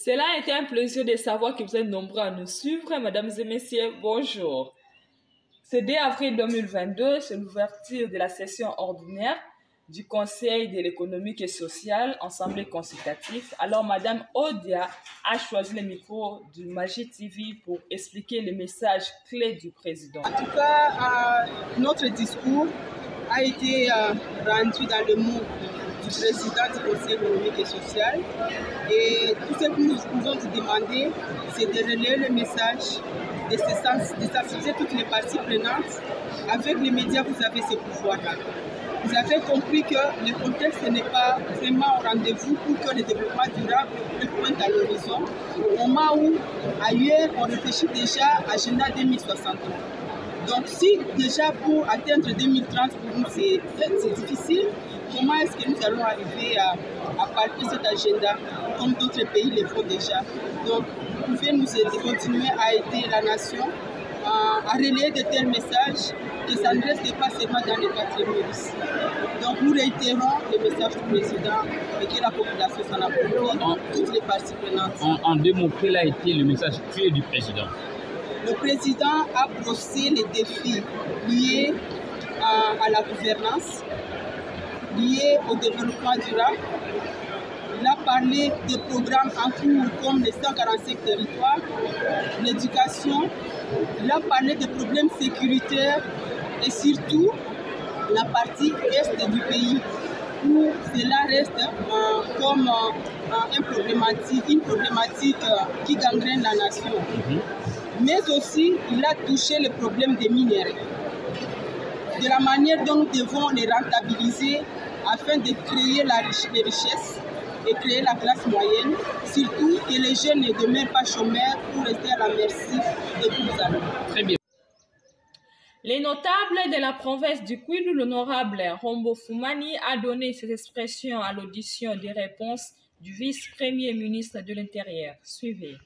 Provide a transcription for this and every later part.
Cela a été un plaisir de savoir que vous êtes nombreux à nous suivre. Mesdames et messieurs, bonjour. Ce 2 avril 2022, c'est l'ouverture de la session ordinaire du Conseil de l'économique et sociale, Assemblée consultative. Alors, Madame Odia a choisi le micro du Magie TV pour expliquer les messages clés du président. En tout cas, notre discours a été rendu dans le mot du président du Conseil économique et social. Et tout ce que nous pouvons vous demander, c'est de relayer le message, de sensibiliser toutes les parties prenantes. Avec les médias, vous avez ce pouvoir-là. Vous avez compris que le contexte n'est pas vraiment au rendez-vous pour que le développement durable pointe à l'horizon, au moment où ailleurs on réfléchit déjà à l'agenda 2060. Donc si déjà pour atteindre 2030 pour nous c'est difficile, comment est-ce que nous allons arriver à partir cet agenda comme d'autres pays le font déjà? Donc vous pouvez nous aider, continuer à aider la nation à relayer de tels messages, que ça ne reste pas seulement dans les 4e ici. Donc nous réitérons le message du président et que la population s'en approprie, toutes les parties prenantes. En 2 mots, quel a été le message clé du président? Le président a brossé les défis liés à la gouvernance, liés au développement durable. Il a parlé des programmes en cours comme les 145 territoires, l'éducation. Il a parlé des problèmes sécuritaires et surtout la partie est du pays où cela reste comme une problématique qui gangrène la nation. Mais aussi, il a touché le problème des minerais, de la manière dont nous devons les rentabiliser afin de créer les richesses et créer la classe moyenne, surtout que les jeunes ne demeurent pas chômeurs pour rester à la merci de tous amis. Très bien. Les notables de la province du Kwilu, l'honorable Rombo Fumani, a donné ses expressions à l'audition des réponses du vice-premier ministre de l'Intérieur. Suivez.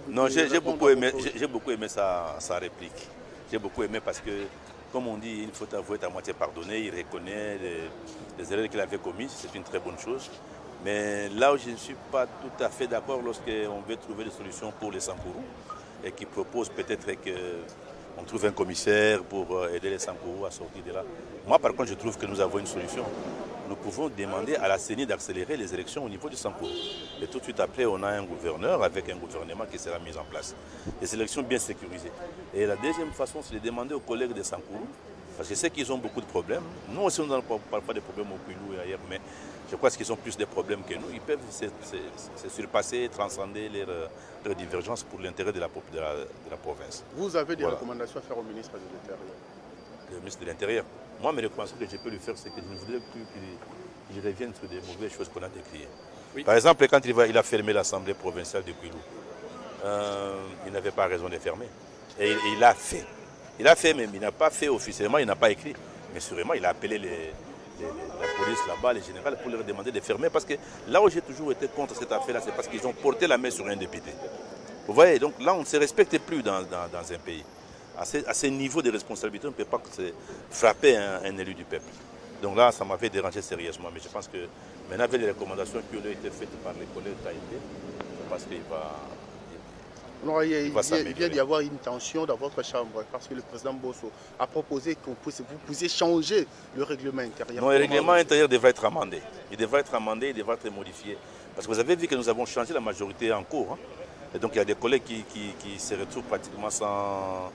Non, j'ai beaucoup aimé sa réplique. J'ai beaucoup aimé parce que, comme on dit, il faut avouer à moitié pardonner. Il reconnaît les erreurs qu'il avait commises. C'est une très bonne chose. Mais là où je ne suis pas tout à fait d'accord lorsqu'on veut trouver des solutions pour les Sankourou et qui propose peut-être qu'on trouve un commissaire pour aider les Sankourou à sortir de là. Moi, par contre, je trouve que nous avons une solution. Nous pouvons demander à la CENI d'accélérer les élections au niveau du Sankourou. Et tout de suite après, on a un gouverneur avec un gouvernement qui sera mis en place. Des élections bien sécurisées. Et la deuxième façon, c'est de demander aux collègues des Sankourou, parce que je sais qu'ils ont beaucoup de problèmes. Nous aussi, on n'a pas de problèmes au Kwilu et ailleurs, mais je crois qu'ils ont plus de problèmes que nous. Ils peuvent se surpasser, transcender leurs divergences pour l'intérêt de la province. Vous avez des recommandations à faire au ministre de l'Intérieur? Le ministre de l'Intérieur. Moi, mes recommandations que je peux lui faire, c'est que je ne voudrais plus qu'il revienne sur des mauvaises choses qu'on a décriées. Oui. Par exemple, quand il a fermé l'Assemblée provinciale de Kwilu, il n'avait pas raison de fermer. Et il l'a fait. Il a fait, même il n'a pas fait officiellement, il n'a pas écrit. Mais sûrement, il a appelé la police là-bas, les généraux, pour leur demander de fermer. Parce que là où j'ai toujours été contre cette affaire-là, c'est parce qu'ils ont porté la main sur un député. Vous voyez, donc là, on ne se respecte plus dans un pays. À ce niveau de responsabilité, on ne peut pas frapper un élu du peuple. Donc là, ça m'avait dérangé sérieusement. Mais je pense que maintenant, avec les recommandations qui ont été faites par les collègues d'Haïti, je pense qu'il va... Non, il vient d'y avoir une tension dans votre chambre parce que le président Bosso a proposé que vous puissiez changer le règlement intérieur. Non, le règlement intérieur devrait être amendé. Il devrait être amendé, il devrait être modifié. Parce que vous avez vu que nous avons changé la majorité en cours. Hein? Et donc il y a des collègues qui se retrouvent pratiquement sans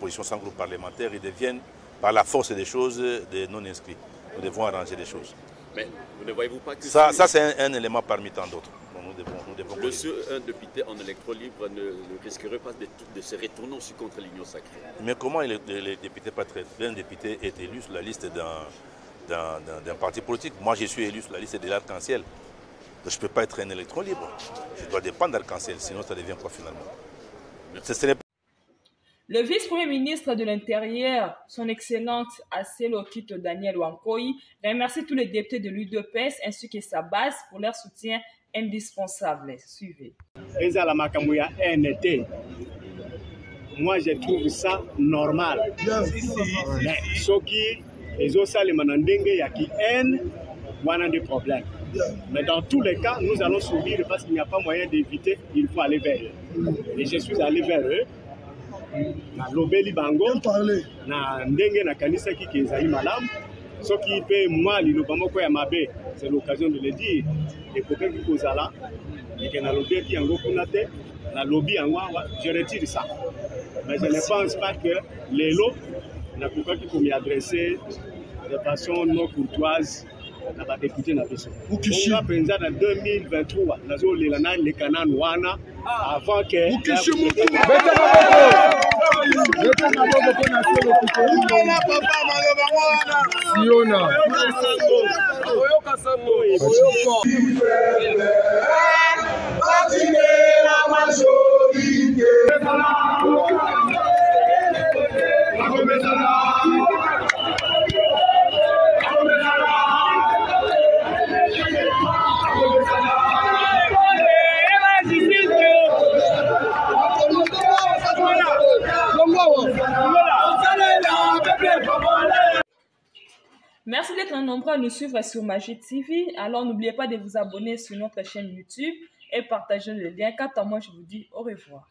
position, sans groupe parlementaire. Ils deviennent, par la force des choses, des non-inscrits. Nous devons arranger les choses. Mais vous ne voyez-vous pas que... Ça c'est un élément parmi tant d'autres. Un député en électron libre ne risquerait pas de se retourner aussi contre l'union sacrée. Mais comment les députés pas très... Un député est élu sur la liste d'un parti politique. Moi, je suis élu sur la liste de l'Arc-en-Ciel. Je ne peux pas être un électron libre. Je dois dépendre d'Arc-en-Ciel, sinon ça devient quoi finalement? Le vice-premier ministre de l'Intérieur, son Excellence Asselo Kito Daniel Wankoyi, remercie tous les députés de l'UDPS ainsi que sa base pour leur soutien indispensable. Suivez. Moi, je trouve ça normal. Mais ce qui est aussi le manandenge, il y a qui haine, on a des problèmes. Mais dans tous les cas, nous allons sourire parce qu'il n'y a pas moyen d'éviter, il faut aller vers eux. Et je suis allé vers eux. Na lobeli bango na ndenge na kanisa ki kezali malamu soki pe moi liloba moko ya mabe, c'est l'occasion de le dire, et peut-être que kozala et que na lobeki yango kuna te na lobi yango je retire ça. Mais je ne pense pas que lelo na kokaki ko m'y adresser de façon non courtoise na ba député na biso. On a pensé en 2023 nazo lelana le canal wana avant que Merci d'être nombreux à nous suivre sur Magie TV. Alors n'oubliez pas de vous abonner sur notre chaîne YouTube et partager le lien. Quant à moi, je vous dis au revoir.